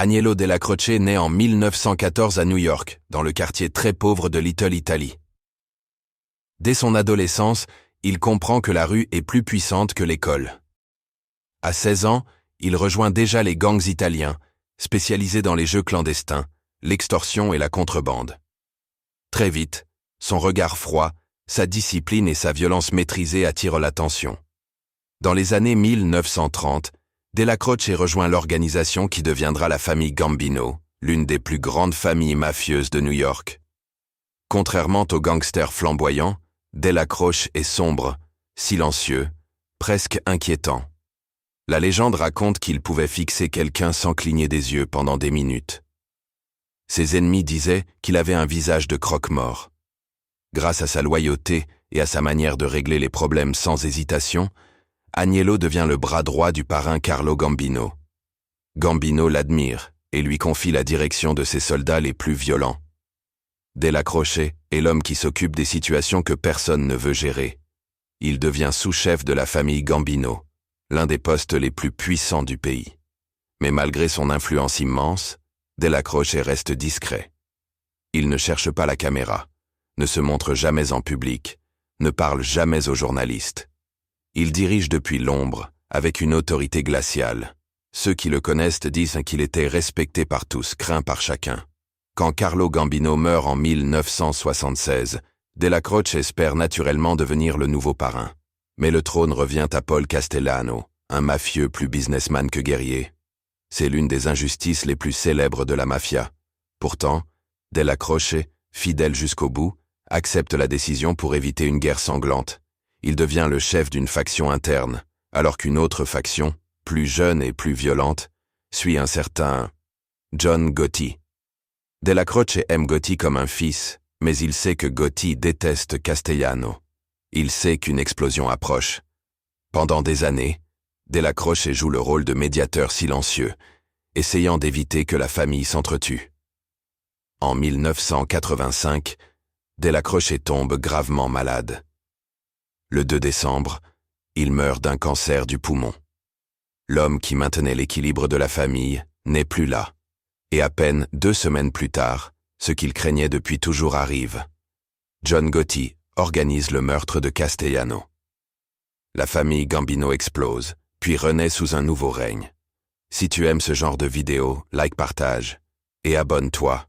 Agnello Della Croce naît en 1914 à New York, dans le quartier très pauvre de Little Italy. Dès son adolescence, il comprend que la rue est plus puissante que l'école. À 16 ans, il rejoint déjà les gangs italiens, spécialisés dans les jeux clandestins, l'extorsion et la contrebande. Très vite, son regard froid, sa discipline et sa violence maîtrisée attirent l'attention. Dans les années 1930, Della Croce rejoint l'organisation qui deviendra la famille Gambino, l'une des plus grandes familles mafieuses de New York. Contrairement aux gangsters flamboyants, Della Croce est sombre, silencieux, presque inquiétant. La légende raconte qu'il pouvait fixer quelqu'un sans cligner des yeux pendant des minutes. Ses ennemis disaient qu'il avait un visage de croque-mort. Grâce à sa loyauté et à sa manière de régler les problèmes sans hésitation, Agnello devient le bras droit du parrain Carlo Gambino. Gambino l'admire et lui confie la direction de ses soldats les plus violents. Della Croce est l'homme qui s'occupe des situations que personne ne veut gérer. Il devient sous-chef de la famille Gambino, l'un des postes les plus puissants du pays. Mais malgré son influence immense, Della Croce reste discret. Il ne cherche pas la caméra, ne se montre jamais en public, ne parle jamais aux journalistes. Il dirige depuis l'ombre, avec une autorité glaciale. Ceux qui le connaissent disent qu'il était respecté par tous, craint par chacun. Quand Carlo Gambino meurt en 1976, Della Croce espère naturellement devenir le nouveau parrain. Mais le trône revient à Paul Castellano, un mafieux plus businessman que guerrier. C'est l'une des injustices les plus célèbres de la mafia. Pourtant, Della Croce, fidèle jusqu'au bout, accepte la décision pour éviter une guerre sanglante. Il devient le chef d'une faction interne, alors qu'une autre faction, plus jeune et plus violente, suit un certain John Gotti. Della Croce aime Gotti comme un fils, mais il sait que Gotti déteste Castellano. Il sait qu'une explosion approche. Pendant des années, Della Croce joue le rôle de médiateur silencieux, essayant d'éviter que la famille s'entretue. En 1985, Della Croce tombe gravement malade. Le 2 décembre, il meurt d'un cancer du poumon. L'homme qui maintenait l'équilibre de la famille n'est plus là. Et à peine 2 semaines plus tard, ce qu'il craignait depuis toujours arrive. John Gotti organise le meurtre de Castellano. La famille Gambino explose, puis renaît sous un nouveau règne. Si tu aimes ce genre de vidéo, like, partage et abonne-toi.